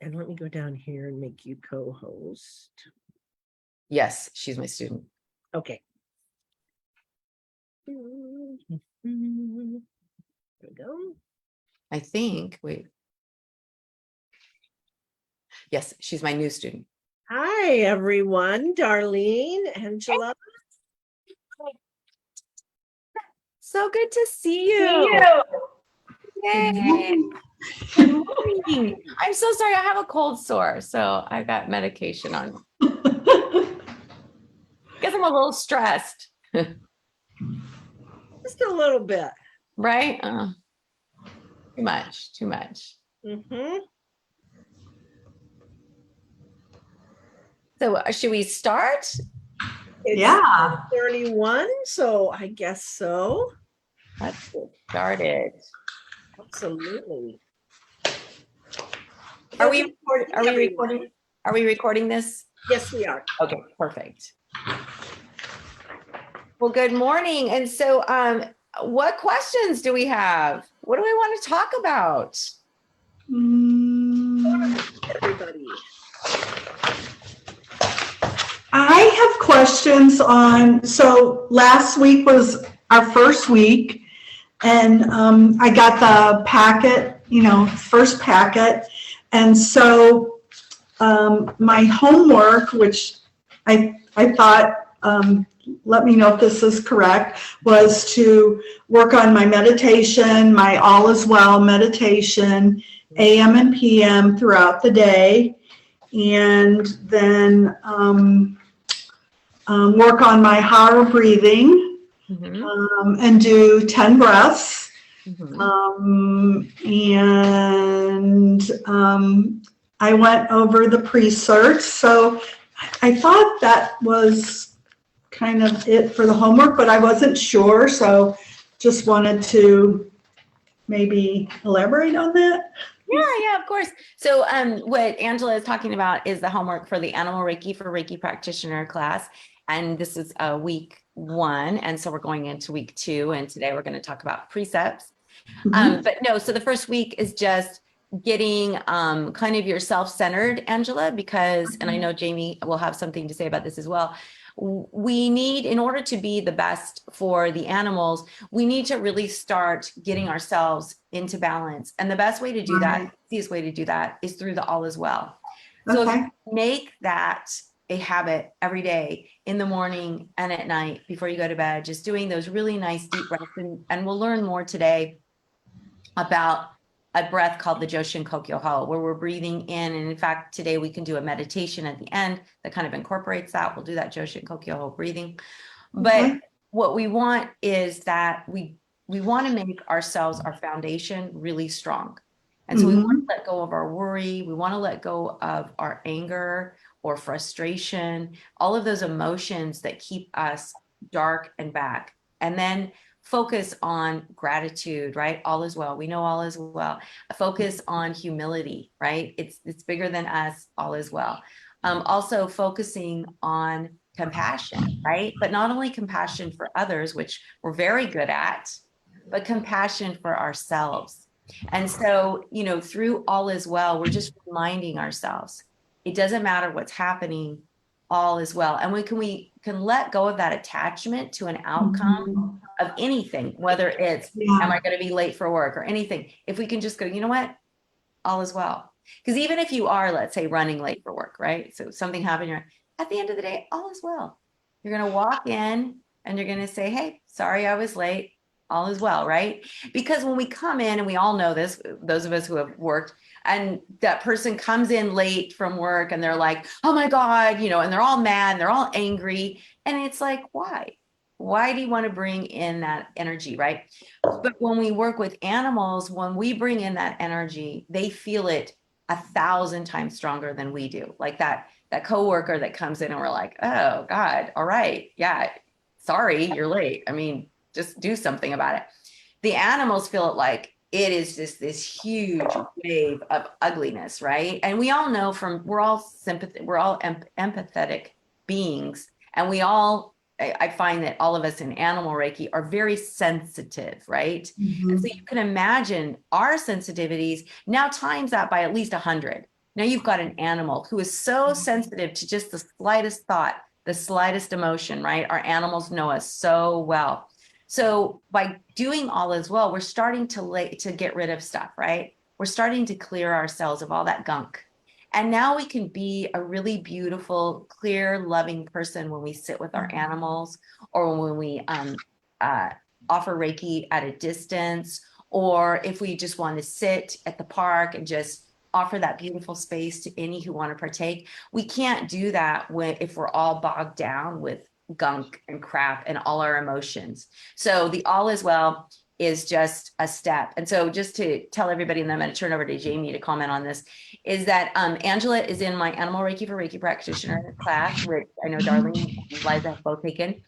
And let me go down here and make you co-host. Yes, she's my student. Okay. There we go. I think, wait. Yes, she's my new student. Hi, everyone. Darlene, Angela. So good to see you. Yay. Good morning. I'm so sorry. I have a cold sore, so I got medication on. Guess I'm a little stressed. Just a little bit. Right? Too much. So should we start? It's 31, so I guess so. Let's get started. Absolutely. Are we recording? Are we recording this? Yes, we are. Okay, perfect. Well, good morning. And so what questions do we have? What do we want to talk about? Everybody. I have questions on, so last week was our first week, and I got the packet, first packet. And so my homework, which I thought, let me know if this is correct, was to work on my meditation, my all is well meditation, AM and PM throughout the day. And then work on my higher breathing, and do 10 breaths. And I went over the pre-search. So I thought that was kind of it for the homework, but I wasn't sure. So just wanted to maybe elaborate on that. Yeah, of course. So what Angela is talking about is the homework for the Animal Reiki for Reiki practitioner class. And this is week 1. And so we're going into week 2. And today we're going to talk about precepts. But no, so the first week is just getting kind of your self-centered, Angela, because, and I know Jamie will have something to say about this as well. We need, in order to be the best for the animals, we need to really start getting ourselves into balance. And the best way to do that, the easiest way to do that is through the all is well. So if you make that a habit every day, in the morning and at night before you go to bed, just doing those really nice deep breaths. And we'll learn more today about a breath called the Joshin Kokyo-ho, where we're breathing in. And in fact, today we can do a meditation at the end that kind of incorporates that. We'll do that Joshin Kokyo-ho breathing. But what we want is that we want to make ourselves, our foundation, really strong. And so we want to let go of our worry. We want to let go of our anger or frustration, all of those emotions that keep us dark and back. And then focus on gratitude, right? All is well. We know all is well. Focus on humility, right? It's bigger than us. All is well. Also focusing on compassion, right? But not only compassion for others, which we're very good at, but compassion for ourselves. And so, through all is well, we're just reminding ourselves, it doesn't matter what's happening, all is well. And we can let go of that attachment to an outcome of anything, whether it's, am I going to be late for work or anything? If we can just go, you know what? All is well. Because even if you are, let's say, running late for work, right? So something happened, at the end of the day, all is well. You're going to walk in and you're going to say, hey, sorry, I was late. All is well, right? Because when we come in, and we all know this, those of us who have worked, and that person comes in late from work and they're like, oh my God, and they're all mad, and they're all angry. And it's like, why? Why do you want to bring in that energy, right? But when we work with animals, when we bring in that energy, they feel it 1,000 times stronger than we do. Like that coworker that comes in and we're like, oh God, all right. Yeah, sorry, you're late. I mean, just do something about it. The animals feel it like it is just this huge wave of ugliness, right? And we all know we're all empathetic beings. And I find that all of us in Animal Reiki are very sensitive, right? And so you can imagine our sensitivities now times that by at least 100. Now you've got an animal who is so sensitive to just the slightest thought, the slightest emotion, right? Our animals know us so well. So by doing all as well, we're starting to get rid of stuff, right? We're starting to clear ourselves of all that gunk. And now we can be a really beautiful, clear, loving person when we sit with our animals, or when we offer Reiki at a distance, or if we just want to sit at the park and just offer that beautiful space to any who want to partake. We can't do that if we're all bogged down with gunk and crap and all our emotions. So the all is well is just a step. And so just to tell everybody, and then I'm going to turn over to Jamie to comment on this, is that Angela is in my Animal Reiki for Reiki practitioner class, which I know Darlene and Liza have both taken.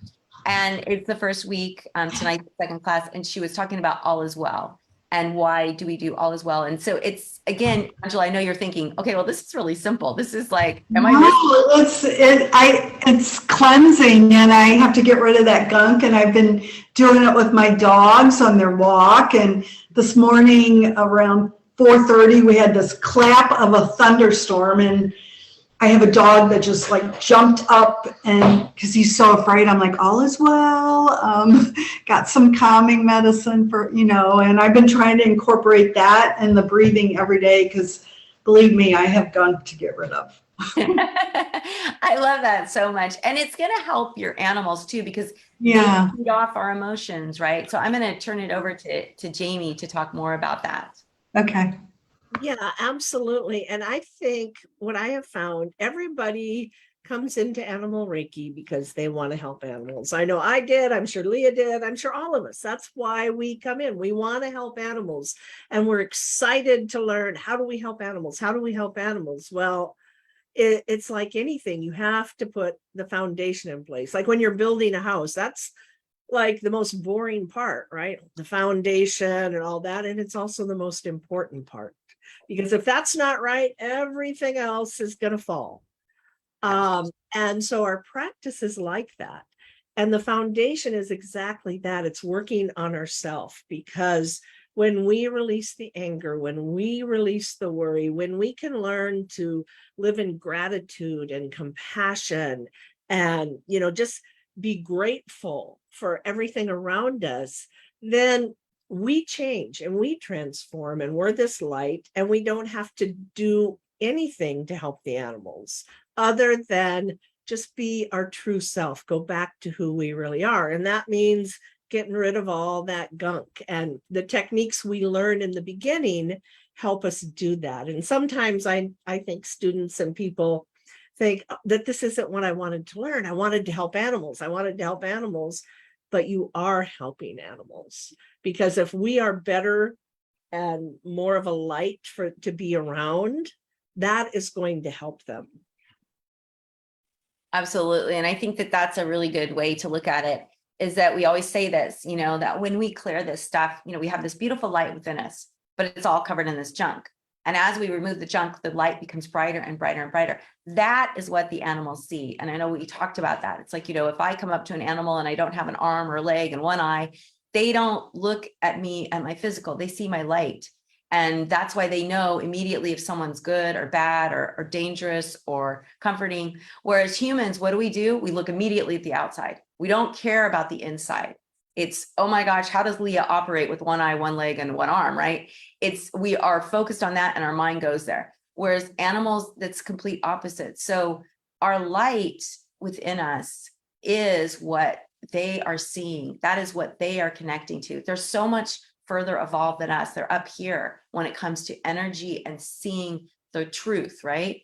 And it's the first week, tonight's the second class, and she was talking about all is well. And why do we do all as well? And so it's, again, Angela, I know you're thinking, okay, well, this is really simple. This is like, am I it's cleansing, and I have to get rid of that gunk. And I've been doing it with my dogs on their walk. And this morning around 4:30, we had this clap of a thunderstorm, and I have a dog that just like jumped up, and because he's so afraid, I'm like, all is well. Got some calming medicine for, and I've been trying to incorporate that and the breathing every day, because believe me, I have gunk to get rid of. I love that so much. And it's going to help your animals too, because they feed off our emotions, right? So I'm going to turn it over to Jamie to talk more about that. Okay. Yeah, absolutely. And I think what I have found, everybody comes into Animal Reiki because they want to help animals. I know I did. I'm sure Leah did. I'm sure all of us. That's why we come in. We want to help animals. And we're excited to learn, how do we help animals? How do we help animals? Well, it's like anything. You have to put the foundation in place. Like when you're building a house, that's like the most boring part, right? The foundation and all that. And it's also the most important part. Because if that's not right, everything else is going to fall. And so our practice is like that. And the foundation is exactly that. It's working on ourselves, because when we release the anger, when we release the worry, when we can learn to live in gratitude and compassion and, just be grateful for everything around us, then we change and we transform, and we're this light, and we don't have to do anything to help the animals other than just be our true self, go back to who we really are. And that means getting rid of all that gunk, and the techniques we learn in the beginning help us do that. And sometimes I think students and people think that this isn't what I wanted to learn. I wanted to help animals. But you are helping animals, because if we are better and more of a light to be around, that is going to help them. Absolutely. And I think that that's a really good way to look at it, is that we always say this, that when we clear this stuff, we have this beautiful light within us, but it's all covered in this junk. And as we remove the junk, the light becomes brighter and brighter and brighter. That is what the animals see. And I know we talked about that. It's like, if I come up to an animal and I don't have an arm or a leg and one eye, they don't look at me at my physical, they see my light. And that's why they know immediately if someone's good or bad or dangerous or comforting. Whereas humans, what do? We look immediately at the outside. We don't care about the inside. It's, oh my gosh, how does Leah operate with one eye, one leg, and one arm, right? We are focused on that and our mind goes there. Whereas animals, that's complete opposite. So our light within us is what they are seeing. That is what they are connecting to. They're so much further evolved than us. They're up here when it comes to energy and seeing the truth, right?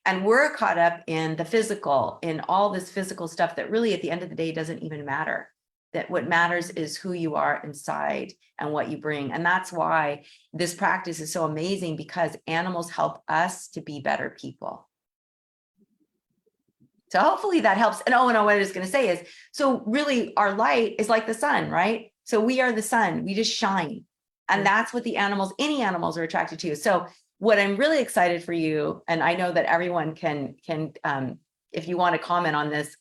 And we're caught up in the physical, in all this physical stuff that really at the end of the day doesn't even matter. That what matters is who you are inside and what you bring. And that's why this practice is so amazing, because animals help us to be better people. So hopefully that helps. And what I was going to say is, so really our light is like the sun, right? So we are the sun, we just shine. And that's what the animals, any animals are attracted to. So what I'm really excited for you, and I know that everyone can if you want to comment on this,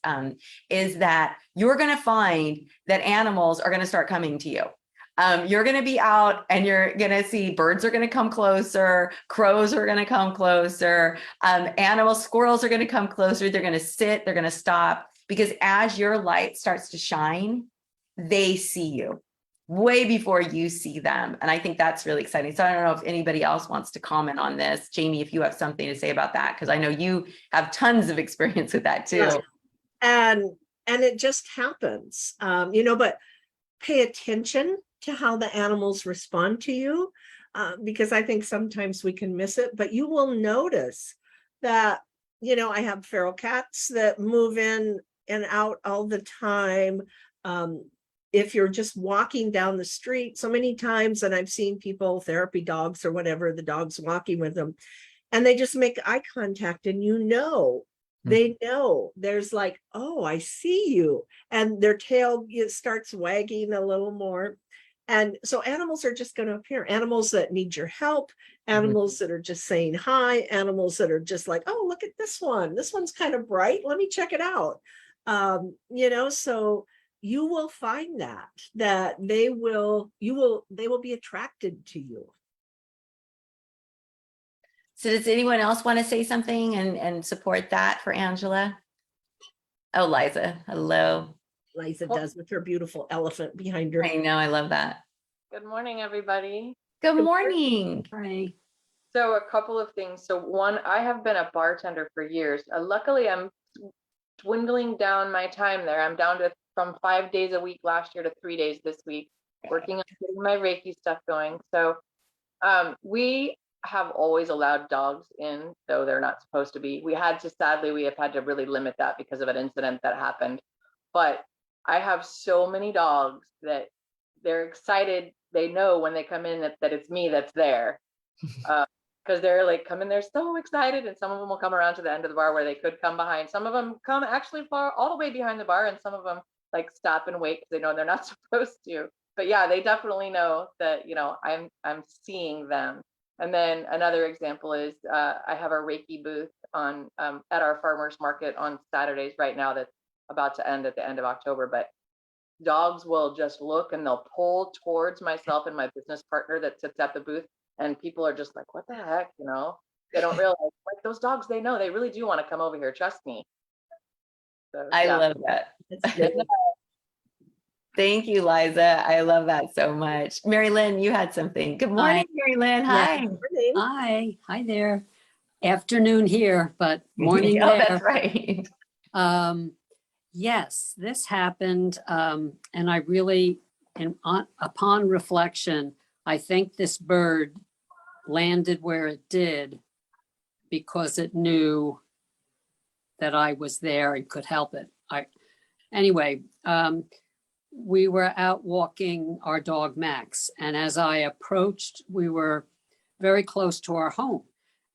is that you're going to find that animals are going to start coming to you. You're going to be out and you're going to see birds are going to come closer. Crows are going to come closer. Animals, squirrels are going to come closer. They're going to sit, they're going to stop, because as your light starts to shine, they see you way before you see them. And I think that's really exciting. So I don't know if anybody else wants to comment on this. Jamie, if you have something to say about that, because I know you have tons of experience with that too. Yeah. And it just happens, but pay attention to how the animals respond to you, because I think sometimes we can miss it, but you will notice that, I have feral cats that move in and out all the time. If you're just walking down the street, so many times, and I've seen people, therapy dogs or whatever, the dog's walking with them, and they just make eye contact, and they know, there's like, oh, I see you, and their tail starts wagging a little more. And so animals are just going to appear, animals that need your help, animals that are just saying hi, animals that are just like, oh, look at this one's kind of bright, let me check it out. So you will find that they will be attracted to you. So does anyone else want to say something and support that for Angela? Oh, Liza, hello. Liza does with her beautiful elephant behind her. I know, I love that. Good morning, everybody. Good morning. Hi. So a couple of things. So one, I have been a bartender for years. Luckily, I'm dwindling down my time there. I'm down to from 5 days a week last year to 3 days this week, working on getting my Reiki stuff going. So we have always allowed dogs in, though they're not supposed to be. Sadly, we have had to really limit that because of an incident that happened. But I have so many dogs that they're excited. They know when they come in that it's me that's there. Because they're like come in, they're so excited, and some of them will come around to the end of the bar where they could come behind. Some of them come actually far all the way behind the bar, and some of them like stop and wait because they know they're not supposed to. But yeah, they definitely know that I'm seeing them. And then another example is I have a Reiki booth on at our farmers market on Saturdays right now that's about to end at the end of October. But dogs will just look and they'll pull towards myself and my business partner that sits at the booth. And people are just like, what the heck? They don't realize, like, those dogs, they know, they really do want to come over here. Trust me. So, I love that. Thank you, Liza. I love that so much. Mary Lynn, you had something. Good morning, Mary Lynn. Hi. Hi there. Afternoon here, but morning Oh, there. that's right. Yes, this happened, and I really, upon reflection, I think this bird landed where it did because it knew that I was there and could help it. Anyway, we were out walking our dog Max, and as I approached, we were very close to our home.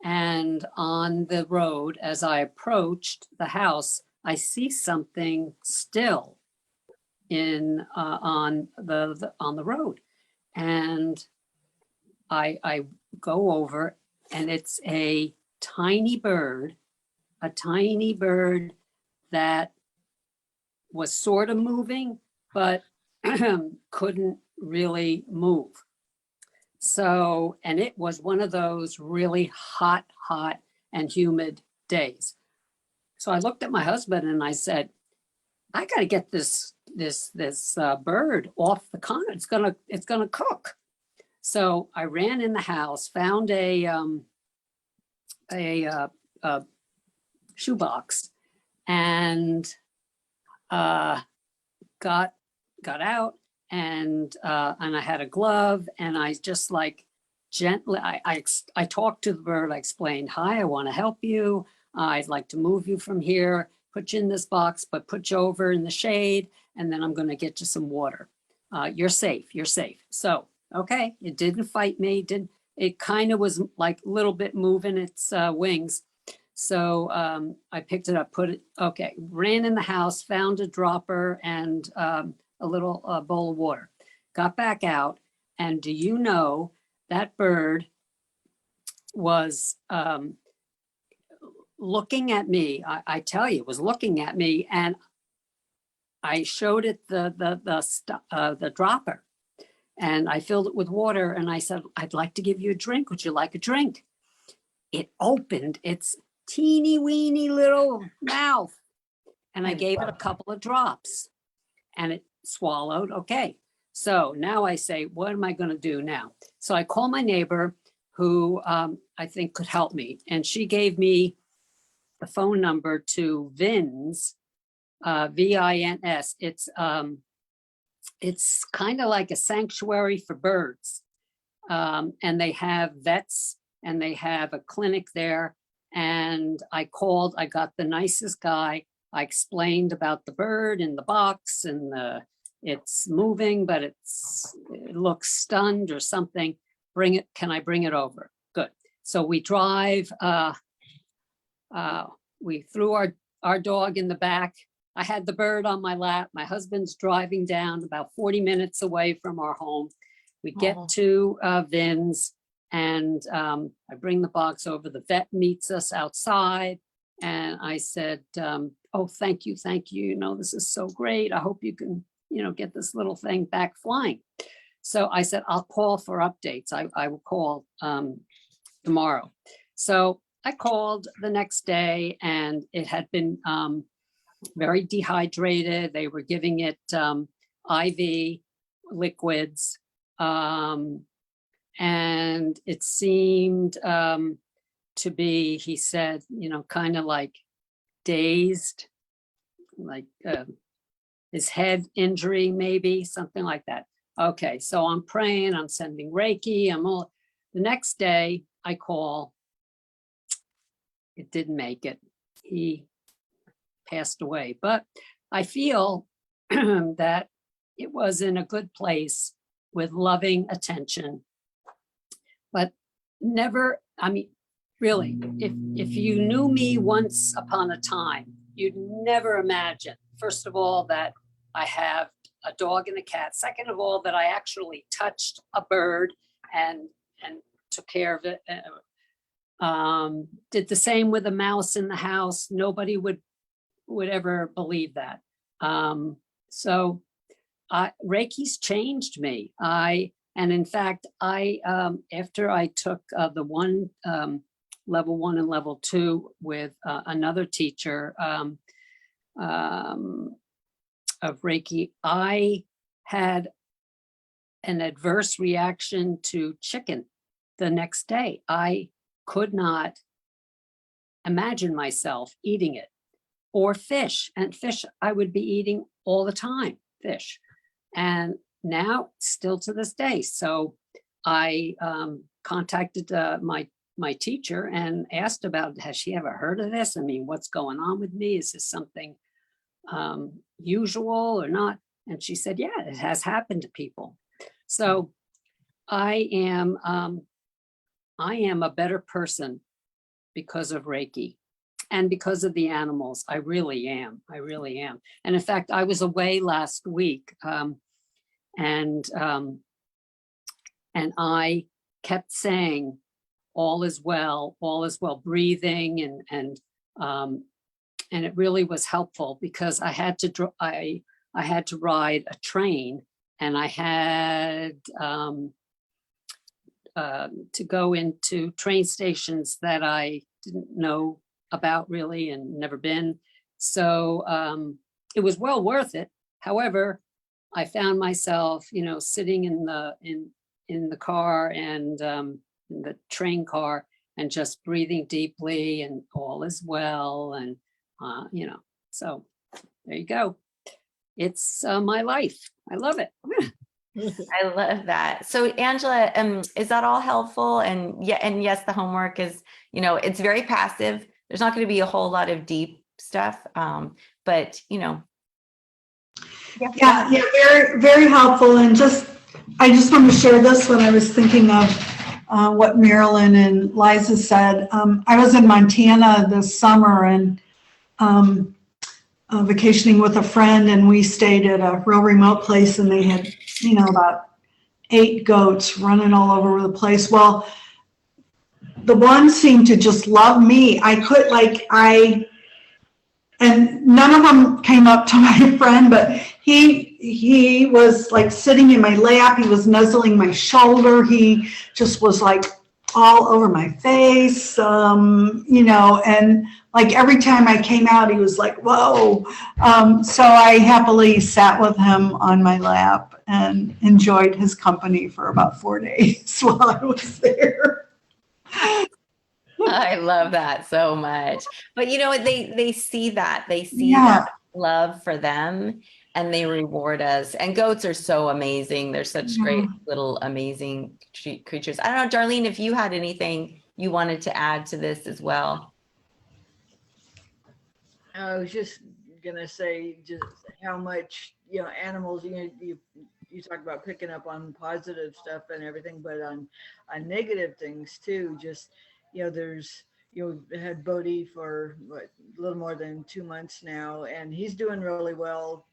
And on the road, as I approached the house, I see something still on the road, and I go over, and it's a tiny bird that was sort of moving, but couldn't really move. So, and it was one of those really hot and humid days. So I looked at my husband and I said, I got to get this bird off the counter. It's gonna cook. So I ran in the house, found a shoebox, and got out, and I had a glove, and I just like gently, I talked to the bird. I explained, hi, I want to help you. I'd like to move you from here, put you in this box, but put you over in the shade, and then I'm going to get you some water. You're safe. So, okay, it didn't fight me. It kind of was like a little bit moving its wings. So I picked it up, ran in the house, found a dropper and a little bowl of water, got back out. And do you know that bird was looking at me? I tell you, it was looking at me, and I showed it the dropper, And I filled it with water and I said, I'd like to give you a drink. Would you like a drink? It opened its teeny weeny little mouth. And I gave it a couple of drops and it swallowed. Okay. So now I say, what am I going to do now? So I call my neighbor who I think could help me. And she gave me the phone number to VINS, VINS. It's kind of like a sanctuary for birds. And they have vets and they have a clinic there. And I called, I got the nicest guy. I explained about the bird in the box and it's moving, but it looks stunned or something. Can I bring it over? Good. So we drive, we threw our dog in the back. I had the bird on my lap. My husband's driving down about 40 minutes away from our home. We get to VINS and I bring the box over. The vet meets us outside. And I said, oh, thank you. You know, this is so great. I hope you can, you know, get this little thing back flying. So I said, I'll call for updates. I will call tomorrow. So I called the next day and it had been very dehydrated. They were giving it IV liquids. And it seemed to be, he said, you know, kind of like dazed, like his head injury, maybe something like that. Okay, so I'm praying, I'm sending Reiki, the next day I call, it didn't make it. He passed away, but I feel that it was in a good place with loving attention, but never, I mean, really, if you knew me once upon a time, you'd never imagine, first of all, that I have a dog and a cat. Second of all, that I actually touched a bird and took care of it. Did the same with a mouse in the house. Nobody would ever believe that. So Reiki's changed me. And in fact, after I took the level 1 and level 2 with another teacher of Reiki, I had an adverse reaction to chicken the next day. I could not imagine myself eating it, or fish. And fish, I would be eating all the time, fish. And now, still to this day. So I contacted my teacher and asked about, has she ever heard of this? I mean, what's going on with me? Is this something usual or not? And she said, yeah, it has happened to people. So I am a better person because of Reiki and because of the animals. I really am. And in fact, I was away last week and I kept saying, all is well, breathing and it really was helpful because I had to ride a train and I had to go into train stations that I didn't know about really and never been. So it was well worth it. However, I found myself, you know, sitting in the car and in the train car and just breathing deeply and all is well. And, you know, so there you go. It's my life. I love it. I love that. So Angela, is that all helpful? And yes, the homework is, you know, it's very passive. There's not going to be a whole lot of deep stuff, but you know. Yeah, very, very helpful. And I just want to share this when I was thinking of what Marilyn and Liza said. I was in Montana this summer and vacationing with a friend, and we stayed at a real remote place, and they had, you know, about 8 goats running all over the place. Well, the one seemed to just love me. And none of them came up to my friend, but He was like sitting in my lap. He was nuzzling my shoulder. He just was like all over my face, and like every time I came out, he was like, whoa. So I happily sat with him on my lap and enjoyed his company for about 4 days while I was there. I love that so much. But you know what? They see that. They see Yeah. that love for them and they reward us. And goats are so amazing. They're such great little amazing creatures. I don't know, Darlene, if you had anything you wanted to add to this as well. I was just gonna say just how much, animals, you talk about picking up on positive stuff and everything, but on negative things too. Just, there's, had Bodhi for what, a little more than 2 months now, and he's doing really well,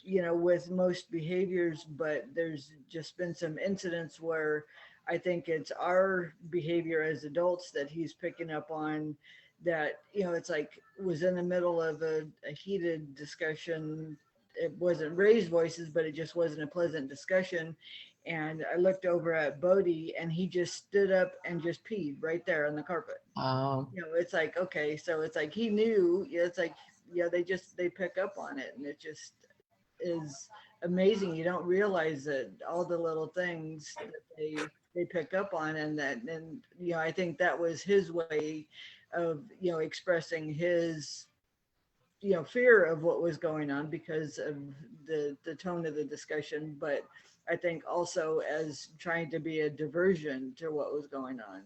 with most behaviors, but there's just been some incidents where I think it's our behavior as adults that he's picking up on, that, it's like was in the middle of a heated discussion. It wasn't raised voices, but it just wasn't a pleasant discussion. And I looked over at Bodhi and he just stood up and just peed right there on the carpet. Oh, It's like, okay, so it's like he knew, it's like, they pick up on it, and it just is amazing. You don't realize that all the little things that they pick up on, and I think that was his way of expressing his fear of what was going on because of the tone of the discussion, but I think also as trying to be a diversion to what was going on.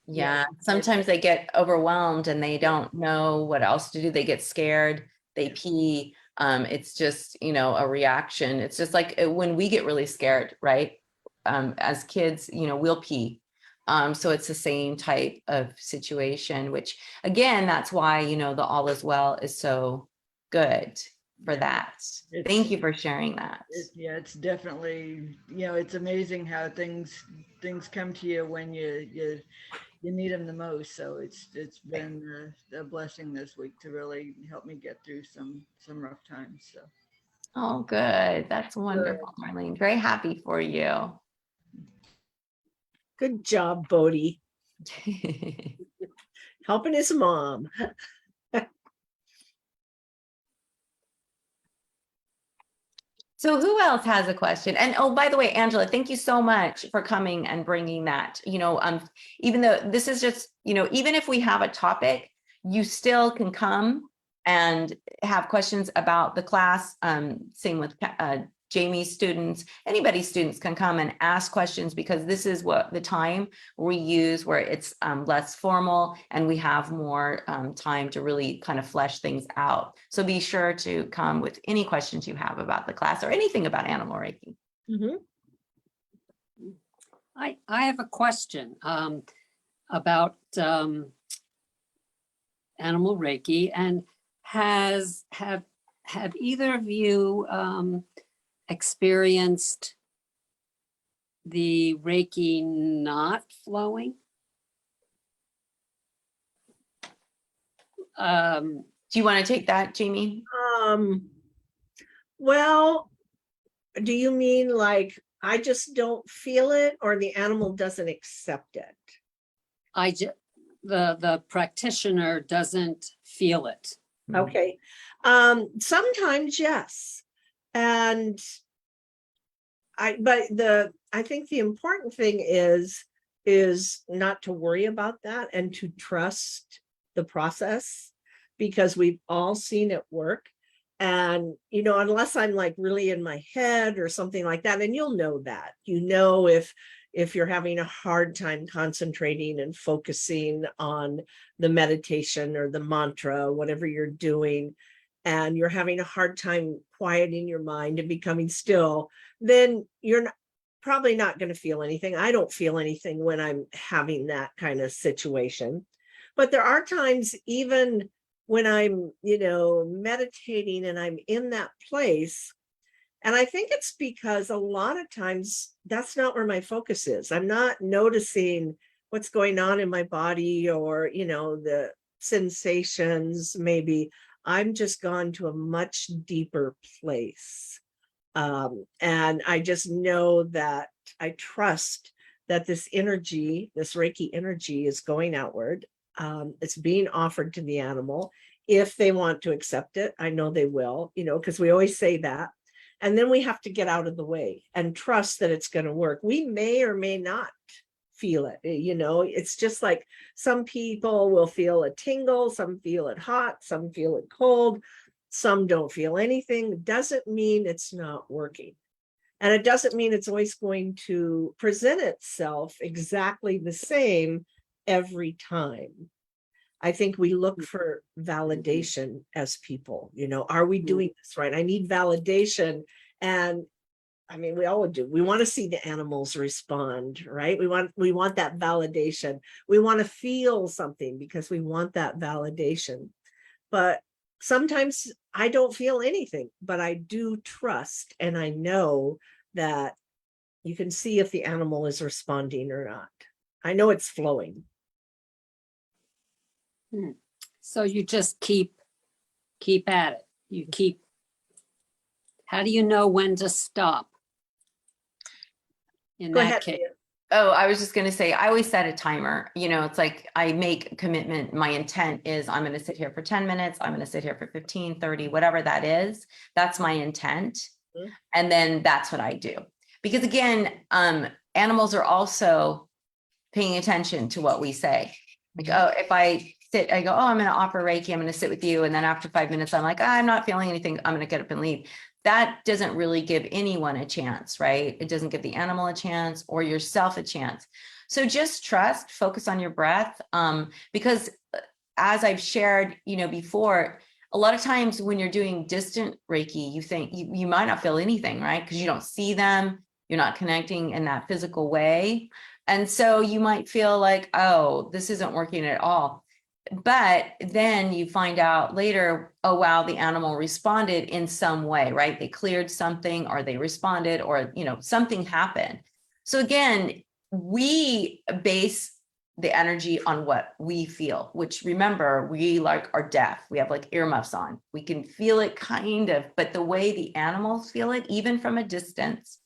yeah. Sometimes they get overwhelmed and they don't know what else to do. They get scared, they pee. It's just, a reaction. It's just like when we get really scared, right? As kids, we'll pee. So it's the same type of situation, which again, that's why, the all is well is so good for that. Thank you for sharing that. It's definitely, it's amazing how things come to you when you need them the most. So it's been a blessing this week to really help me get through some rough times. So. Oh, good. That's wonderful, Marlene. Very happy for you. Good job, Bodhi. Helping his mom. So who else has a question? And oh, by the way, Angela, thank you so much for coming and bringing that. Even though this is just, even if we have a topic, you still can come and have questions about the class. Same with Jamie's students. Anybody's students can come and ask questions, because this is what the time we use where it's less formal and we have more time to really kind of flesh things out. So be sure to come with any questions you have about the class or anything about Animal Reiki. Mhm. I have a question about Animal Reiki, and have either of you experienced the Reiki not flowing? Do you want to take that, Jamie? Well, do you mean like I just don't feel it, or the animal doesn't accept it? The practitioner doesn't feel it. Okay. Sometimes yes. And I think the important thing is not to worry about that and to trust the process, because we've all seen it work. And, unless I'm like really in my head or something like that, and you'll know that, if you're having a hard time concentrating and focusing on the meditation or the mantra, whatever you're doing, and you're having a hard time quieting your mind and becoming still, then you're probably not going to feel anything. I don't feel anything when I'm having that kind of situation. But there are times, even when I'm, meditating and I'm in that place, and I think it's because a lot of times that's not where my focus is. I'm not noticing what's going on in my body, or, the sensations maybe I'm just gone to a much deeper place. And I just know that I trust that this energy, this Reiki energy is going outward. It's being offered to the animal. If they want to accept it, I know they will, because we always say that. And then we have to get out of the way and trust that it's going to work. We may or may not feel it. It's just like some people will feel a tingle, some feel it hot, some feel it cold, some don't feel anything. It doesn't mean it's not working. And it doesn't mean it's always going to present itself exactly the same every time. I think we look for validation as people, are we doing this right? I need validation. And I mean, we all do. We want to see the animals respond, right? We want that validation. We want to feel something because we want that validation. But sometimes I don't feel anything, but I do trust, and I know that you can see if the animal is responding or not. I know it's flowing. So you just keep at it. How do you know when to stop? In Go that ahead. case. Leah. Oh, I was just going to say, I always set a timer. It's like I make a commitment. My intent is I'm going to sit here for 10 minutes. I'm going to sit here for 15, 30, whatever that is. That's my intent. Mhm. And then that's what I do. Because again, animals are also paying attention to what we say. Like, oh, if I sit, I go, oh, I'm going to offer Reiki. I'm going to sit with you. And then after 5 minutes, I'm like, I'm not feeling anything. I'm going to get up and leave. That doesn't really give anyone a chance, right? It doesn't give the animal a chance or yourself a chance. So just trust, focus on your breath. Because as I've shared, before, a lot of times when you're doing distant Reiki, you think you might not feel anything, right? Because you don't see them, you're not connecting in that physical way. And so you might feel like, oh, this isn't working at all. But then you find out later, oh, wow, the animal responded in some way, right? They cleared something or they responded or, something happened. So again, we base the energy on what we feel, which remember, we are deaf. We have earmuffs on. We can feel it kind of, but the way the animals feel it, even from a distance,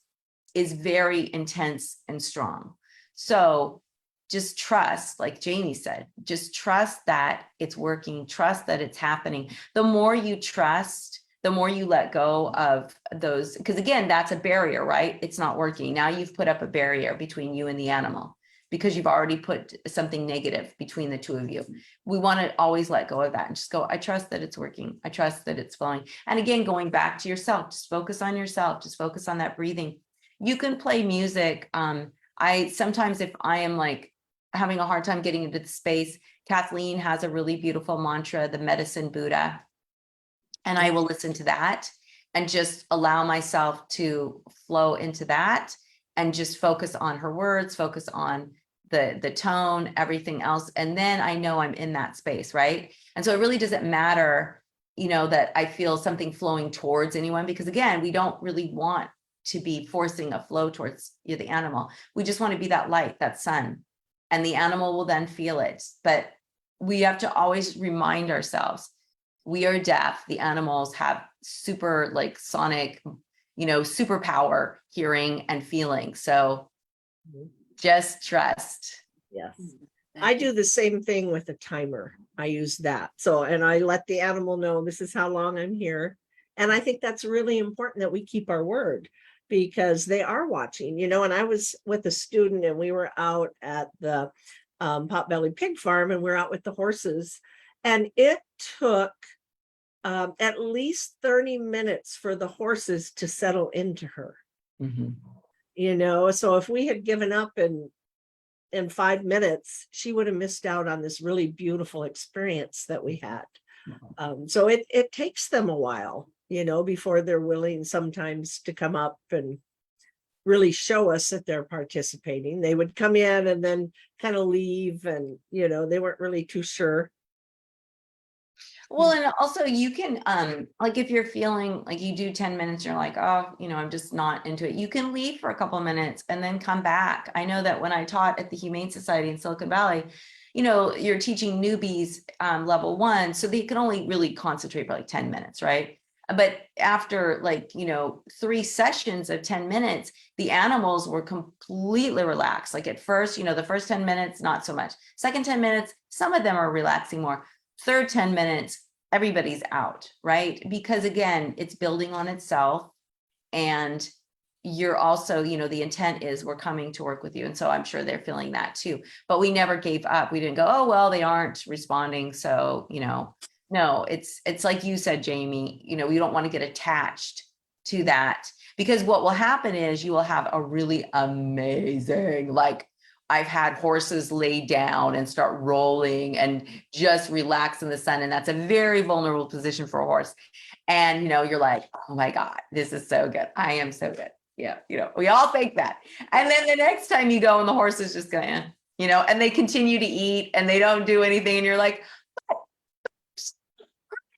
is very intense and strong. So just trust, like Jamie said, just trust that it's working, trust that it's happening. The more you trust, the more you let go of those, because again, that's a barrier, right? It's not working. Now you've put up a barrier between you and the animal because you've already put something negative between the two of you. We want to always let go of that and just go, I trust that it's working. I trust that it's flowing. And again, going back to yourself, just focus on yourself, just focus on that breathing. You can play music. I sometimes, if I am having a hard time getting into the space, Kathleen has a really beautiful mantra, the Medicine Buddha. And I will listen to that and just allow myself to flow into that and just focus on her words, focus on the tone, everything else. And then I know I'm in that space, right? And so it really doesn't matter, that I feel something flowing towards anyone, because again, we don't really want to be forcing a flow towards the animal. We just want to be that light, that sun, and the animal will then feel it. But we have to always remind ourselves, we are deaf. The animals have super sonic, superpower hearing and feeling. So just trust. Yes. Thank I you. do the same thing with a timer. I use that. So, and I let the animal know this is how long I'm here. And I think that's really important that we keep our word, because they are watching, and I was with a student and we were out at the Potbelly Pig Farm and we're out with the horses, and it took at least 30 minutes for the horses to settle into her. So if we had given up in 5 minutes, she would have missed out on this really beautiful experience that we had. So it takes them a while, before they're willing sometimes to come up and really show us that they're participating. They would come in and then kind of leave, and they weren't really too sure. Well, and also you can, like if you're feeling like you do 10 minutes, you're like, oh, I'm just not into it. You can leave for a couple of minutes and then come back. I know that when I taught at the Humane Society in Silicon Valley, you're teaching newbies level 1, so they can only really concentrate for like 10 minutes, right? But after 3 sessions of 10 minutes, the animals were completely relaxed. Like at first, the first 10 minutes, not so much. Second 10 minutes, some of them are relaxing more. Third 10 minutes, everybody's out, right? Because again, it's building on itself. And you're also, the intent is we're coming to work with you. And so I'm sure they're feeling that too. But we never gave up. We didn't go, oh, well, they aren't responding. So, no, it's like you said, Jamie, we don't want to get attached to that, because what will happen is you will have a really amazing, like I've had horses lay down and start rolling and just relax in the sun. And that's a very vulnerable position for a horse. And, you're like, oh my God, this is so good. I am so good. Yeah. We all think that. And then the next time you go and the horse is just going, and they continue to eat and they don't do anything. And you're like,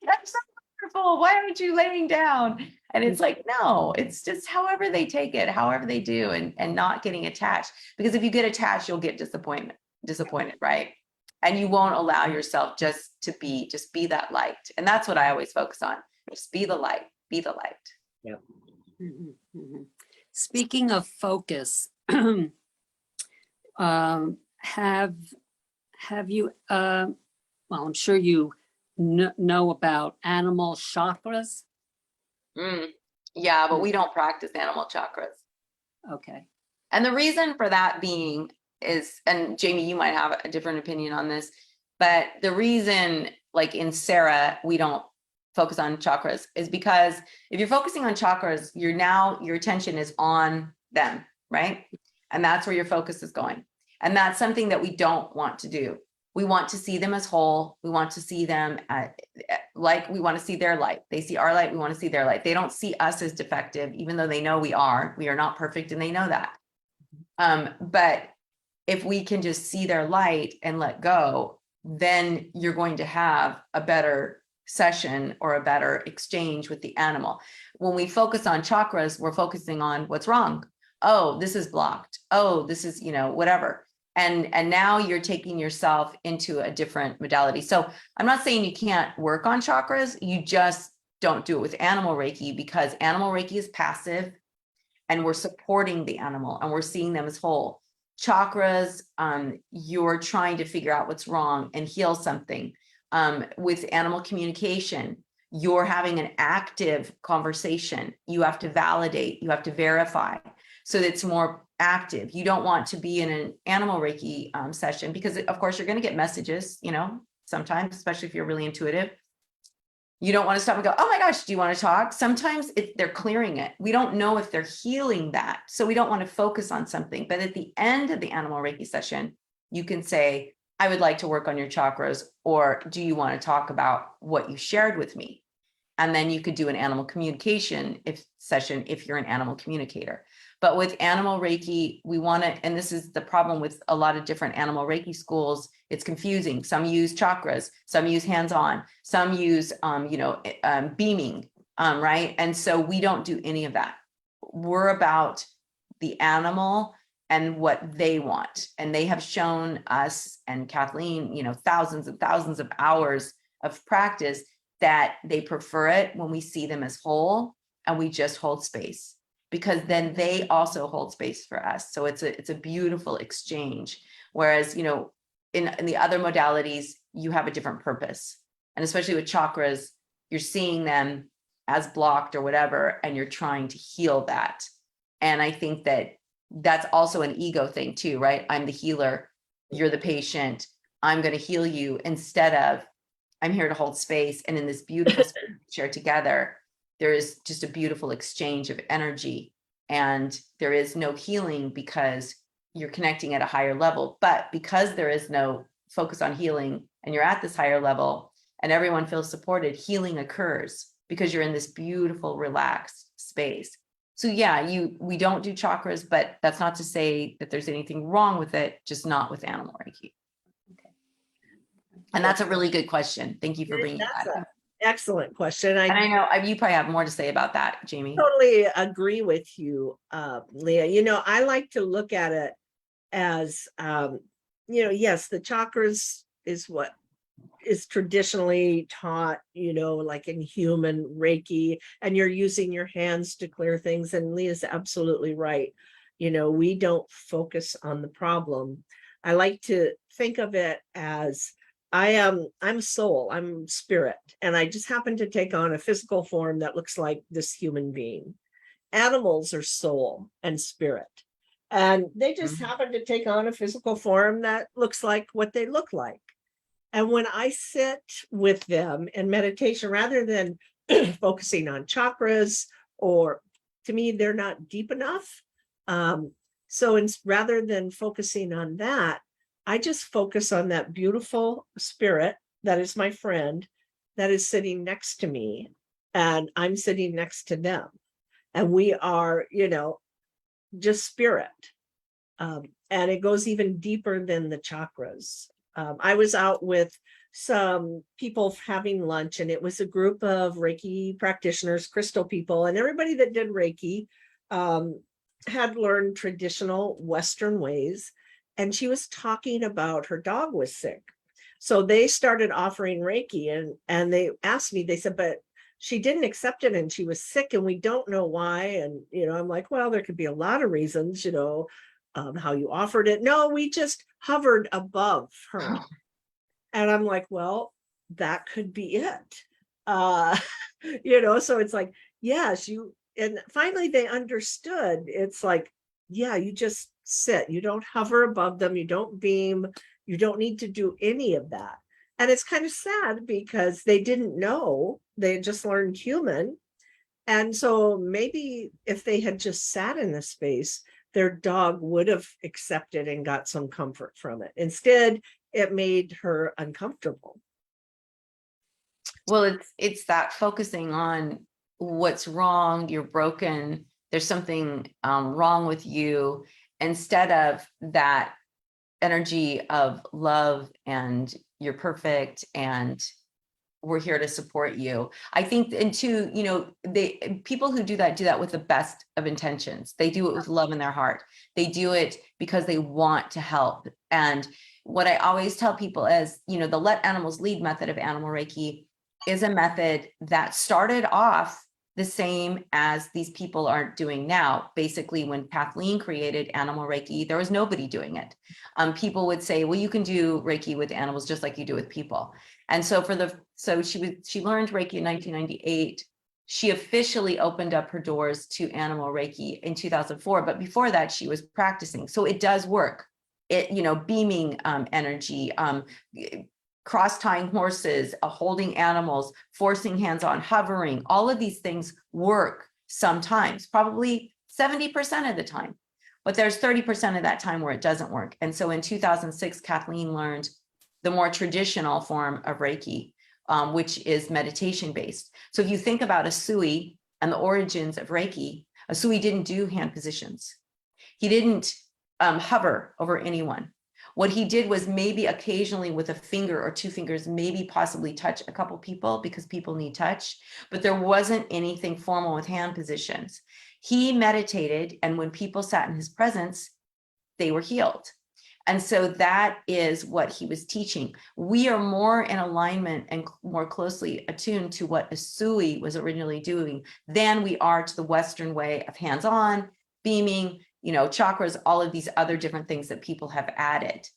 that's so wonderful. Why aren't you laying down? And it's like, no, it's just however they take it, however they do, and not getting attached. Because if you get attached, you'll get disappointed, right? And you won't allow yourself just be that light. And that's what I always focus on. Just be the light, be the light. Yep. Mhm, mhm. Speaking of focus, have you, well, I'm sure you know about animal chakras. Yeah, but we don't practice animal chakras. Okay. And the reason for that being is, and Jamie, you might have a different opinion on this, but the reason, like in Sarah, we don't focus on chakras is because if you're focusing on chakras, your attention is on them, right? And that's where your focus is going. And that's something that we don't want to do. We want to see them as whole. We want to see them like we want to see their light. They see our light. We want to see their light. They don't see us as defective, even though they know we are not perfect and they know that. But if we can just see their light and let go, then you're going to have a better session or a better exchange with the animal. When we focus on chakras, we're focusing on what's wrong. Oh, this is blocked. Oh, this is, whatever. And now you're taking yourself into a different modality. So I'm not saying you can't work on chakras. You just don't do it with Animal Reiki, because Animal Reiki is passive and we're supporting the animal and we're seeing them as whole. Chakras, you're trying to figure out what's wrong and heal something. With animal communication, you're having an active conversation. You have to validate, you have to verify, so that it's more active. You don't want to be in an Animal Reiki session, because of course you're going to get messages, sometimes, especially if you're really intuitive. You don't want to stop and go, oh my gosh, do you want to talk? Sometimes they're clearing it. We don't know if they're healing that. So we don't want to focus on something. But at the end of the Animal Reiki session, you can say, I would like to work on your chakras, or do you want to talk about what you shared with me? And then you could do an animal communication session if you're an animal communicator. But with Animal Reiki, we want to, and this is the problem with a lot of different Animal Reiki schools, it's confusing. Some use chakras, some use hands-on, some use, beaming, right? And so we don't do any of that. We're about the animal and what they want. And they have shown us and Kathleen, thousands and thousands of hours of practice, that they prefer it when we see them as whole and we just hold space, because then they also hold space for us. So it's a beautiful exchange. Whereas, in the other modalities, you have a different purpose. And especially with chakras, you're seeing them as blocked or whatever, and you're trying to heal that. And I think that that's also an ego thing too, right? I'm the healer, you're the patient, I'm going to heal you, instead of I'm here to hold space. And in this beautiful space we share together, there is just a beautiful exchange of energy, and there is no healing because you're connecting at a higher level. But because there is no focus on healing and you're at this higher level and everyone feels supported, healing occurs because you're in this beautiful, relaxed space. So yeah, we don't do chakras, but that's not to say that there's anything wrong with it, just not with Animal Reiki. And that's a really good question. Thank you for And bringing that's that an up. excellent question. And I I know you probably have more to say about that, Jamie. totally agree with you, Leah. You know, I like to look at it as, you know, yes, the chakras is what is traditionally taught, you know, like in human Reiki, and you're using your hands to clear things. And Leah's absolutely right. You know, we don't focus on the problem. I like to think of it as I'm soul, I'm spirit, and I just happen to take on a physical form that looks like this human being. Animals are soul and spirit, and they just Mhm. happen to take on a physical form that looks like what they look like. And when I sit with them in meditation, rather than focusing on chakras, or to me, they're not deep enough. So rather than focusing on that, I just focus on that beautiful spirit that is my friend, that is sitting next to me, and I'm sitting next to them. And we are, you know, just spirit. And it goes even deeper than the chakras. I was out with some people having lunch, and it was a group of Reiki practitioners, crystal people, and everybody that did Reiki had learned traditional Western ways. And she was talking about her dog was sick. So they started offering Reiki, and they asked me, they said, but she didn't accept it and she was sick and we don't know why. And, you know, I'm like, well, there could be a lot of reasons, you know, how you offered it. No, we just hovered above her. And I'm like, well, that could be it. Uh, you know, so it's like, yes, and finally they understood. It's like, yeah, you just sit, you don't hover above them, you don't beam, you don't need to do any of that. And it's kind of sad because they didn't know, they had just learned human. And so maybe if they had just sat in the space, their dog would have accepted and got some comfort from it. Instead, it made her uncomfortable. Well, it's that focusing on what's wrong, you're broken, there's something wrong with you, instead of that energy of love and you're perfect and we're here to support you. I think, and two, you know, people who do that with the best of intentions. They do it with love in their heart. They do it because they want to help. And what I always tell people is, you know, the let animals lead method of animal Reiki is a method that started off the same as these people are doing now. Basically, when Kathleen created Animal Reiki, there was nobody doing it. People would say, well, you can do Reiki with animals just like you do with people. And so she learned Reiki in 1998. She officially opened up her doors to Animal Reiki in 2004, but before that she was practicing. So it does work. It, you know, beaming energy, cross tying horses, holding animals, forcing hands on, hovering, all of these things work sometimes, probably 70% of the time. But there's 30% of that time where it doesn't work. And so in 2006, Kathleen learned the more traditional form of Reiki, which is meditation based. So if you think about Usui and the origins of Reiki, Usui didn't do hand positions. He didn't hover over anyone. What he did was maybe occasionally with a finger or two fingers, maybe possibly touch a couple people because people need touch, but there wasn't anything formal with hand positions. He meditated, and when people sat in his presence, they were healed. And so that is what he was teaching. We are more in alignment and more closely attuned to what Usui was originally doing than we are to the Western way of hands-on, beaming, you know, chakras, all of these other different things that people have added.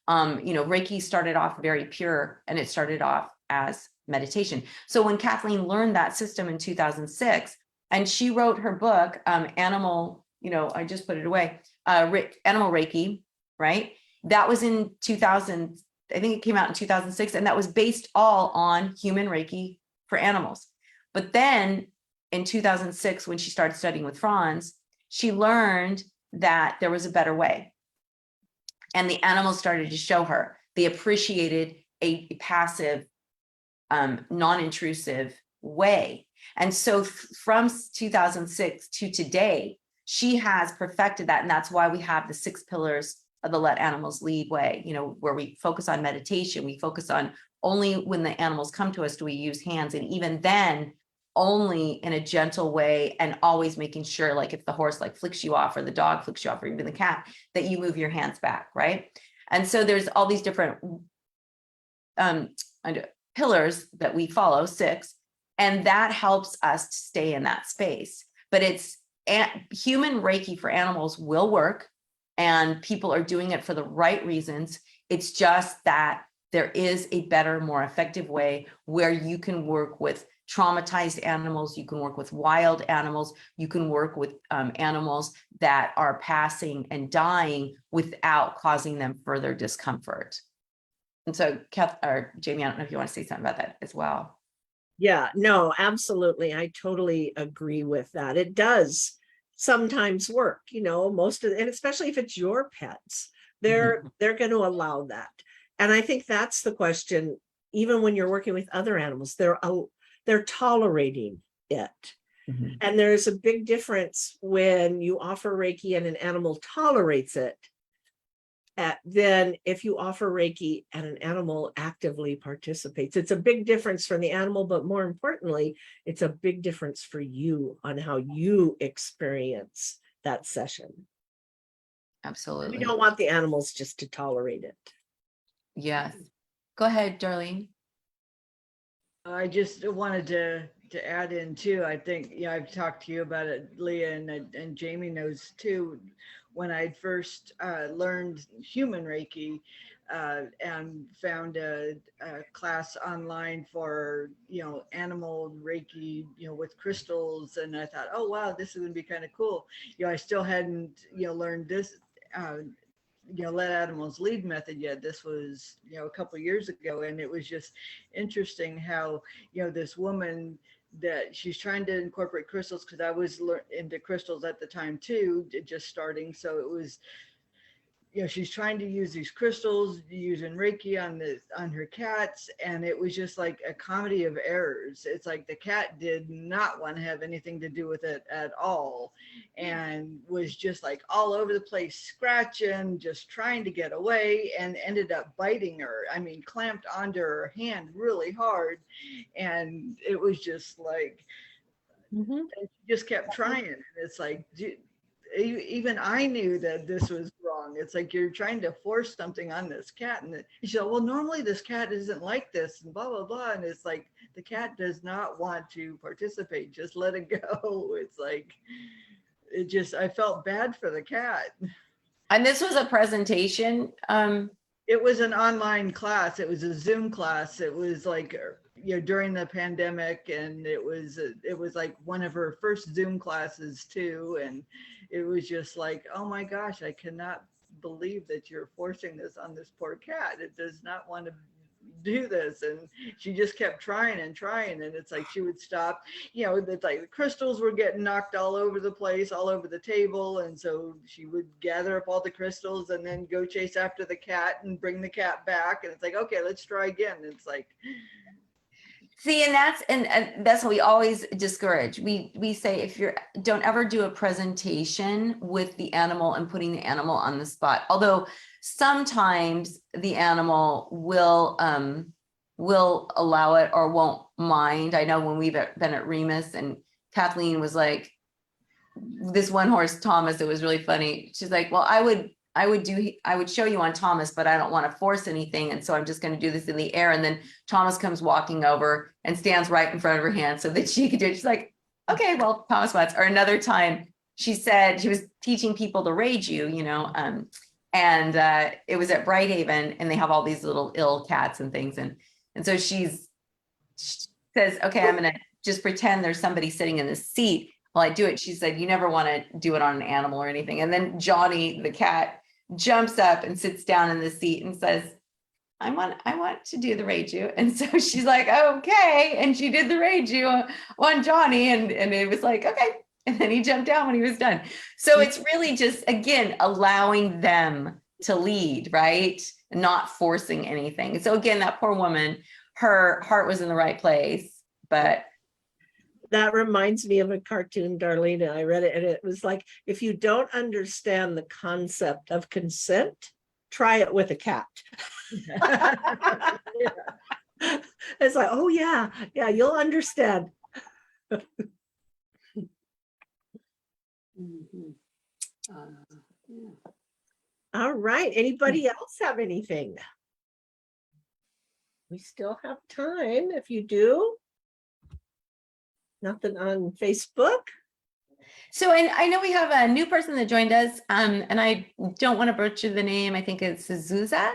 You know, Reiki started off very pure, and it started off as meditation. So when Kathleen learned that system in 2006, and she wrote her book, Animal, you know, I just put it away, Animal Reiki, right? That was in 2000, I think it came out in 2006, and that was based all on human Reiki for animals. But then in 2006, when she started studying with Franz, she learned that there was a better way. And the animals started to show her. They appreciated a passive, non-intrusive way. And so from 2006 to today, she has perfected that. And that's why we have the 6 pillars the let animals lead way, you know, where we focus on meditation, we focus on only when the animals come to us do we use hands. And even then, only in a gentle way, and always making sure, like if the horse like flicks you off or the dog flicks you off or even the cat, that you move your hands back, right? And so there's all these different pillars that we follow, 6, and that helps us to stay in that space. But it's human Reiki for animals will work, and people are doing it for the right reasons. It's just that there is a better, more effective way where you can work with traumatized animals, you can work with wild animals, you can work with animals that are passing and dying without causing them further discomfort. And so, Kath or Jamie, I don't know if you want to say something about that as well. Yeah, no, absolutely. I totally agree with that. It does sometimes work, you know, most of, and especially if it's your pets, they're going to allow that. And I think that's the question, even when you're working with other animals, they're tolerating it. And there's a big difference when you offer Reiki and an animal tolerates it, then if you offer Reiki and an animal actively participates. It's a big difference for the animal, but more importantly, it's a big difference for you on how you experience that session. Absolutely. We don't want the animals just to tolerate it. Yes. Go ahead, Darlene. I just wanted to add in too. I think, you know, I've talked to you about it, Leah, and Jamie knows too. When I first learned human Reiki and found a class online for, you know, animal Reiki, you know, with crystals, and I thought, oh wow, this is going to be kind of cool. You know, I still hadn't, you know, learned this. You know, let animals lead method yet. This was, you know, a couple of years ago, and it was just interesting how, you know, this woman that she's trying to incorporate crystals, because I was into crystals at the time too, just starting. So it was, you know, she's trying to use these crystals, using Reiki on her cats, and it was just like a comedy of errors. It's like the cat did not want to have anything to do with it at all, and was just like all over the place, scratching, just trying to get away, and ended up biting her. I mean, clamped onto her hand really hard, and it was just like, and she just kept trying. And it's like, even I knew that this was wrong. It's like you're trying to force something on this cat, and she said, well, normally this cat isn't like this, and blah blah blah. And it's like the cat does not want to participate. Just let it go. It's like, it just, I felt bad for the cat. And this was a presentation. It was an online class. It was a Zoom class. It was like, you know, during the pandemic, and it was like one of her first Zoom classes too. And it was just like, oh my gosh, I cannot believe that you're forcing this on this poor cat. It does not want to do this. And she just kept trying and trying, and it's like she would stop, you know, it's like the crystals were getting knocked all over the place, all over the table, and so she would gather up all the crystals and then go chase after the cat and bring the cat back, and it's like, okay, let's try again. It's like, See, and that's what we always discourage. We say, if you're, don't ever do a presentation with the animal and putting the animal on the spot. Although sometimes the animal will allow it or won't mind. I know when we've been at Remus, and Kathleen was like, this one horse, Thomas, it was really funny. She's like, well, I would show you on Thomas, but I don't want to force anything. And so I'm just going to do this in the air. And then Thomas comes walking over and stands right in front of her hand so that she could do it. She's like, okay, well, Thomas wants. Or another time she said she was teaching people to rage you, you know, and it was at Brighthaven, and they have all these little ill cats and things. And so she says, okay, I'm going to just pretend there's somebody sitting in the seat while I do it. She said, you never want to do it on an animal or anything. And then Johnny, the cat, jumps up and sits down in the seat and says, I want to do the reiju. And so she's like, okay. And she did the reiju on Johnny, and it was like, okay. And then he jumped down when he was done. So it's really just, again, allowing them to lead, right? Not forcing anything. So again, that poor woman, her heart was in the right place, but That reminds me of a cartoon, Darlene. I read it and it was like, if you don't understand the concept of consent, try it with a cat. It's like, oh yeah, you'll understand. Mhm. Yeah. All right. Anybody else have anything? We still have time if you do. Nothing on Facebook? So I know we have a new person that joined us, and I don't want to butcher the name. I think it's Zuza.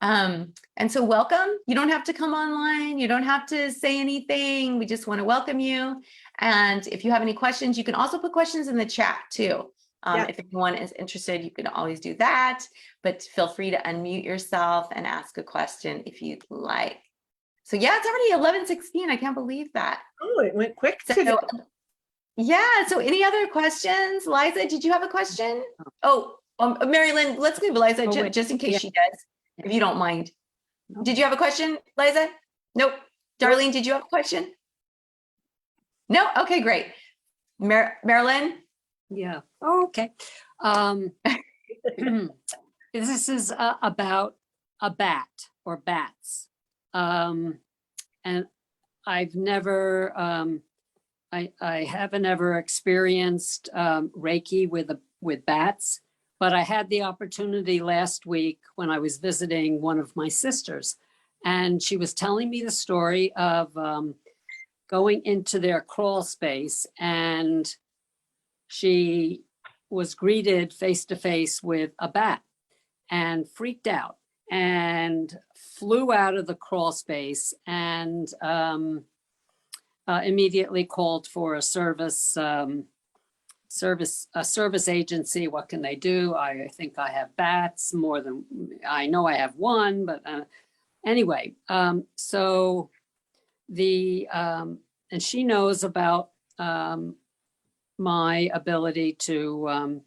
And so welcome. You don't have to come online. You don't have to say anything. We just want to welcome you. And if you have any questions, you can also put questions in the chat too. Yeah. If anyone is interested, you can always do that, but feel free to unmute yourself and ask a question if you'd like. So yeah, it's already 11:16. I can't believe that. Oh, it went quick So today. yeah, so any other questions? Liza, did you have a question? Oh, Mary Lynn, let's give Liza Oh, wait. just in case Yeah. she does, if you don't mind. No. Did you have a question, Liza? Nope. Darlene, did you have a question? No? Okay, great. Marilyn? Yeah. Oh, okay. This is about a bat or bats. And I've never, I haven't ever experienced Reiki with bats, but I had the opportunity last week when I was visiting one of my sisters, and she was telling me the story of going into their crawl space, and she was greeted face to face with a bat and freaked out and flew out of the crawl space and immediately called for a service agency. What can they do? I think I have bats more than I know. I have one, but anyway, so the and she knows about my ability to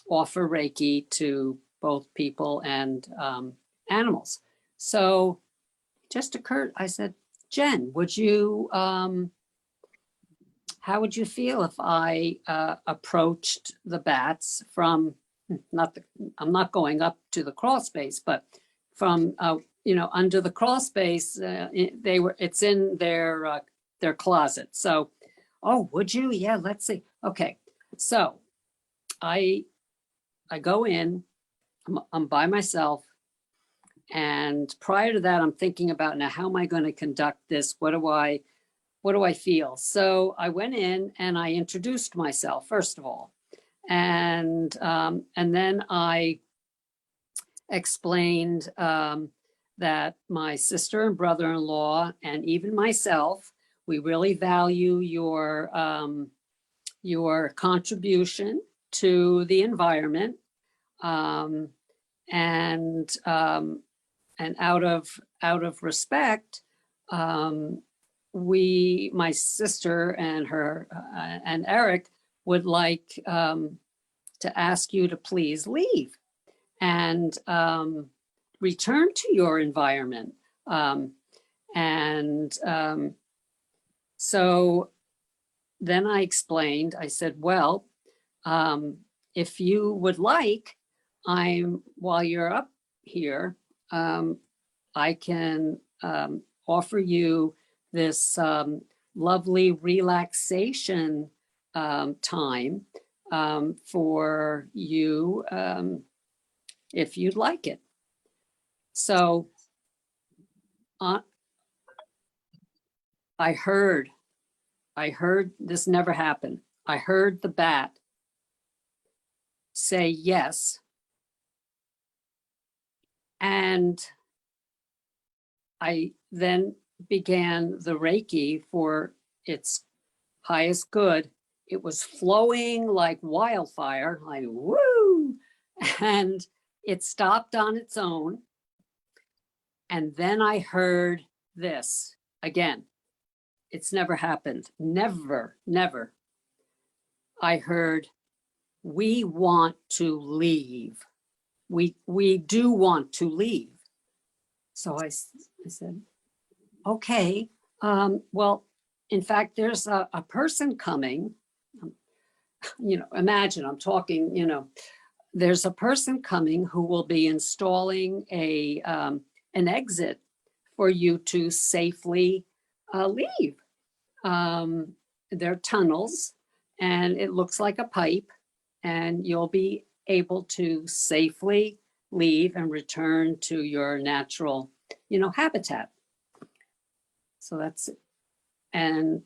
offer Reiki to both people and animals. So it just occurred, I said, Jen, would you, how would you feel if I approached the bats from, I'm not going up to the crawl space, but from, under the crawl space, it's in their closet. So, oh, would you? Yeah, let's see. Okay. So I go in, I'm by myself. And prior to that, I'm thinking about, now, how am I going to conduct this? What do I feel? So I went in and I introduced myself, first of all. And then I explained that my sister and brother-in-law, and even myself, we really value your contribution to the environment. And out of respect, my sister and her and Eric would like to ask you to please leave and return to your environment. So then I explained, I said, well, if you would like, while you're up here, I can offer you this lovely relaxation time for you if you'd like it. So I heard this never happened. I heard the bat say yes. And I then began the Reiki for its highest good. It was flowing like wildfire, like woo, and it stopped on its own. And then I heard this again. It's never happened. Never, never. I heard, we want to leave. We do want to leave. So I said, okay, well, in fact, there's a person coming, imagine I'm talking, there's a person coming who will be installing an exit for you to safely leave. There are tunnels and it looks like a pipe, and you'll be able to safely leave and return to your natural, habitat. So that's it. And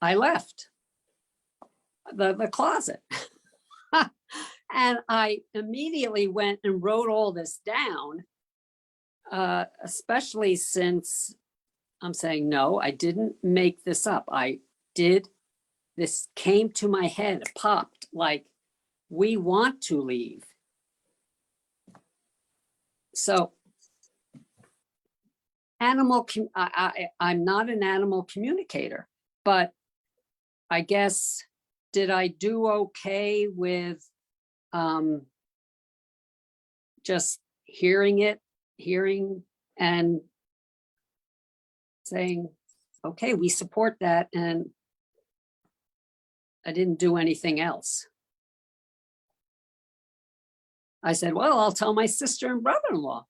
I left the closet. And I immediately went and wrote all this down, especially since I'm saying, no, I didn't make this up. This came to my head, it popped, like, we want to leave. So I'm not an animal communicator, but I guess, did I do okay with just hearing and saying, okay, we support that, and I didn't do anything else. I said, well, I'll tell my sister and brother-in-law,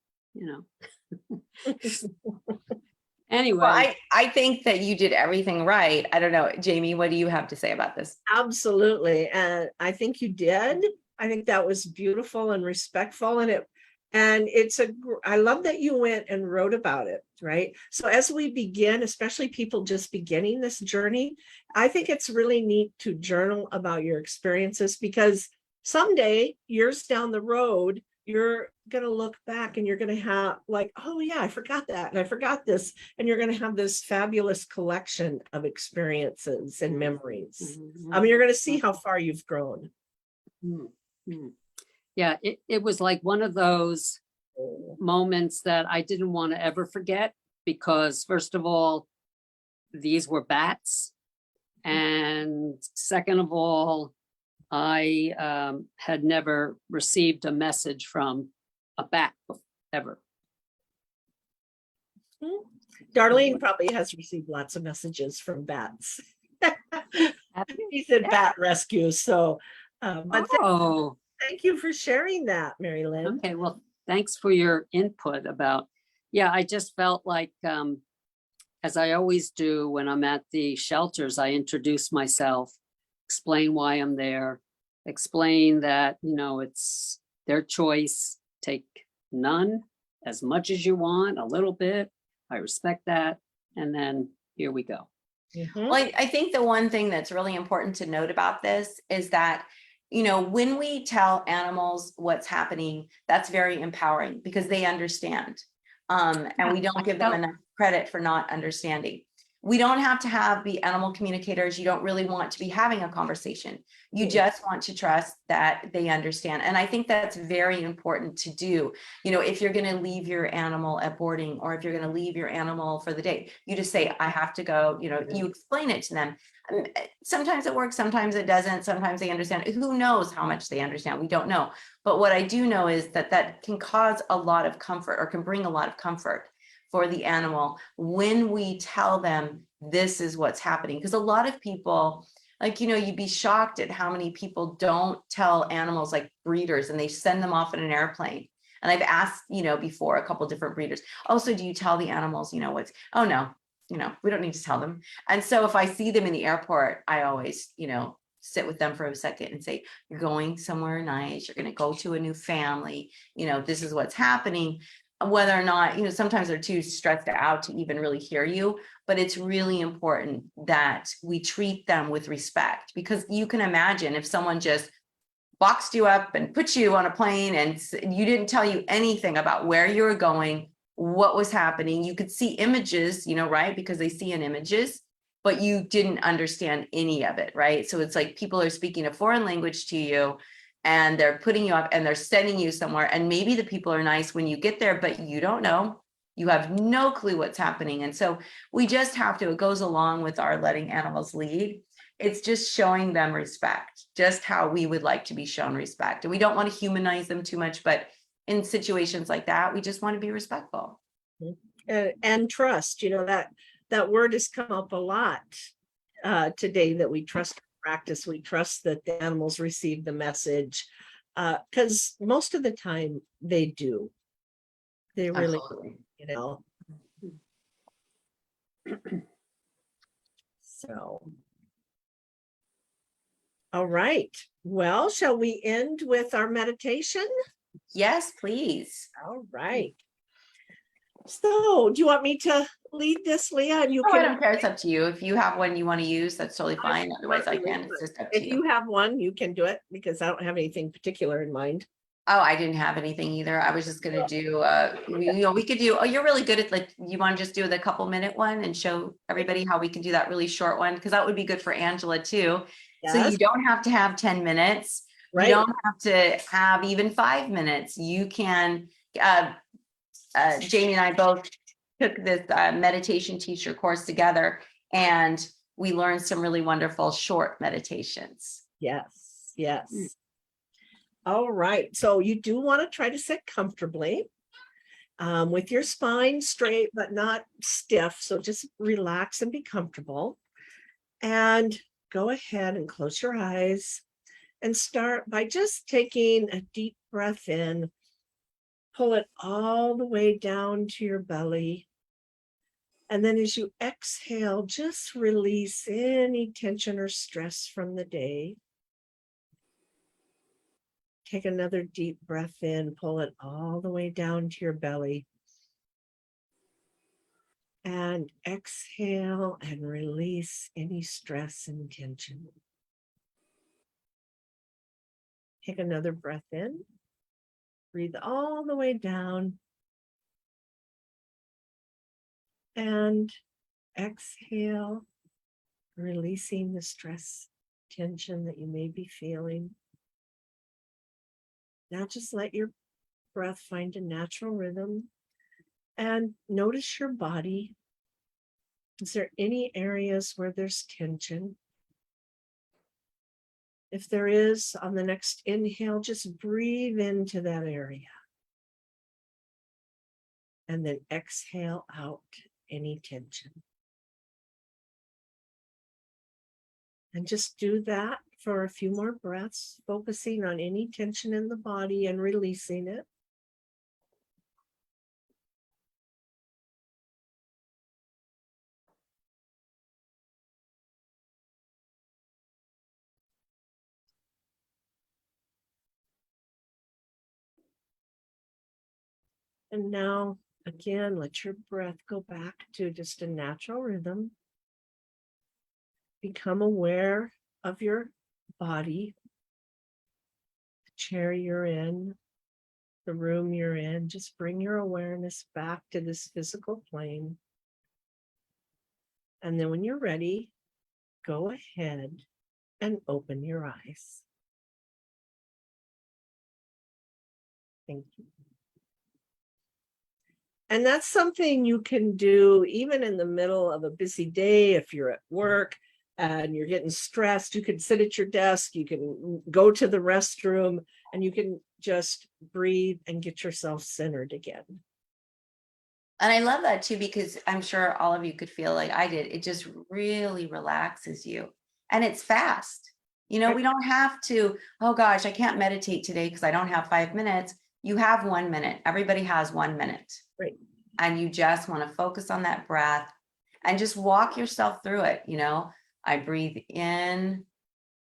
Anyway. Well, I think that you did everything right. I don't know, Jamie, what do you have to say about this? Absolutely. And I think you did. I think that was beautiful and respectful. And I love that you went and wrote about it, right? So as we begin, especially people just beginning this journey, I think it's really neat to journal about your experiences, because someday, years down the road, you're going to look back and you're going to have like, oh yeah, I forgot that. And I forgot this. And you're going to have this fabulous collection of experiences and memories. I mean, you're going to see how far you've grown. Yeah, it was like one of those moments that I didn't want to ever forget, because first of all, these were bats. And second of all, I had never received a message from a bat ever. Darlene probably has received lots of messages from bats. He's in bat rescue. So, but thank you for sharing that, Mary Lynn. Okay, well, thanks for your input about, I just felt like, as I always do when I'm at the shelters, I introduce myself, explain why I'm there, explain that, it's their choice, take none, as much as you want, a little bit. I respect that. And then here we go. Well, I think the one thing that's really important to note about this is that, when we tell animals what's happening, that's very empowering because they understand. And we don't give them enough credit for not understanding. We don't have to be animal communicators. You don't really want to be having a conversation. You just want to trust that they understand. And I think that's very important to do. If you're going to leave your animal at boarding, or if you're going to leave your animal for the day, you just say, I have to go, you explain it to them. Sometimes it works, sometimes it doesn't. Sometimes they understand. Who knows how much they understand? We don't know. But what I do know is that can cause a lot of comfort, or can bring a lot of comfort for the animal when we tell them this is what's happening. Because a lot of people, you'd be shocked at how many people don't tell animals, like breeders, and they send them off in an airplane. And I've asked, before, a couple different breeders, so do you tell the animals, oh no, we don't need to tell them. And so if I see them in the airport, I always, sit with them for a second and say, you're going somewhere nice, you're going to go to a new family, this is what's happening. Whether or not, sometimes they're too stressed out to even really hear you, but it's really important that we treat them with respect, because you can imagine if someone just boxed you up and put you on a plane and you didn't tell you anything about where you were going, what was happening. You could see images, right? Because they see in images, but you didn't understand any of it, right? So it's like people are speaking a foreign language to you, and they're putting you up and they're sending you somewhere. And maybe the people are nice when you get there, but you don't know. You have no clue what's happening. And so we just have to, it goes along with our letting animals lead. It's just showing them respect, just how we would like to be shown respect. And we don't want to humanize them too much, but in situations like that, we just want to be respectful. And trust, that that word has come up a lot today, that we trust practice. We trust that the animals receive the message, because most of the time they do. They really, Absolutely. you know. So, all right. Well, shall we end with our meditation? Yes, please. All right. So, do you want me to lead this, Leah? And you Oh, I can, don't care. It's up to you. If you have one you want to use, that's totally fine. Otherwise, I can. It's just up to if you. you have one, you can do it, because I don't have anything particular in mind. Oh, I didn't have anything either. I was just gonna do, we could do, oh, you're really good at, like, you want to just do the couple minute one and show everybody how we can do that really short one? Because that would be good for Angela too. So Yes, you don't have to have 10 minutes. You right. don't have to have even 5 minutes. You can, Jamie and I both took this meditation teacher course together, and we learned some really wonderful short meditations. Yes, yes. All right. So you do want to try to sit comfortably, with your spine straight, but not stiff. So just relax and be comfortable. And go ahead and close your eyes and start by just taking a deep breath in. Pull it all the way down to your belly. And then as you exhale, just release any tension or stress from the day. Take another deep breath in, pull it all the way down to your belly. And exhale and release any stress and tension. Take another breath in. Breathe all the way down. And exhale, releasing the stress, tension that you may be feeling. Now just let your breath find a natural rhythm and notice your body. Is there any areas where there's tension? If there is, on the next inhale, just breathe into that area. And then exhale out any tension. And just do that for a few more breaths, focusing on any tension in the body and releasing it. And now, again, let your breath go back to just a natural rhythm. Become aware of your body, the chair you're in, the room you're in. Just bring your awareness back to this physical plane. And then when you're ready, go ahead and open your eyes. Thank you. And that's something you can do even in the middle of a busy day. If you're at work and you're getting stressed, you can sit at your desk, you can go to the restroom, and you can just breathe and get yourself centered again. And I love that too, because I'm sure all of you could feel like I did. It just really relaxes you. And it's fast. You know, we don't have to, oh gosh, I can't meditate today because I don't have 5 minutes. You have 1 minute. Everybody has 1 minute. Right. And you just want to focus on that breath and just walk yourself through it. You know, I breathe in,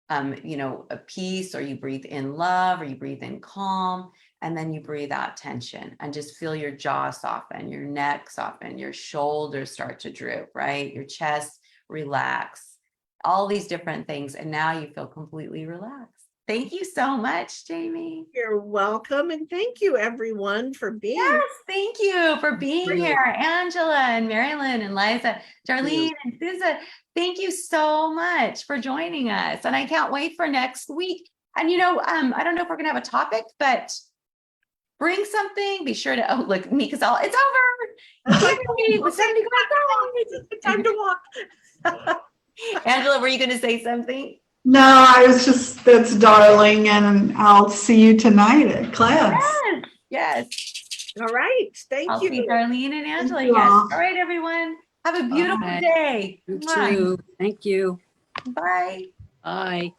a peace, or you breathe in love, or you breathe in calm, and then you breathe out tension, and just feel your jaw soften, your neck soften, your shoulders start to droop, right? Your chest relax, all these different things. And now you feel completely relaxed. Thank you so much, Jamie. You're welcome. And thank you everyone for being Yes, thank you for being here. Angela and Marilyn and Liza, Darlene and Susan. Thank you so much for joining us. And I can't wait for next week. And I don't know if we're gonna have a topic, but bring something. Be sure to look me, because it's over. It's time to walk. Angela, were you gonna say something? No, I was just, that's darling, and I'll see you tonight at class. Yes. All right. Thank I'll you. see Darlene and Angela. you Yes. all. All right, everyone. Have a beautiful Bye. day. You Mwah. too. Thank you. Bye. Bye.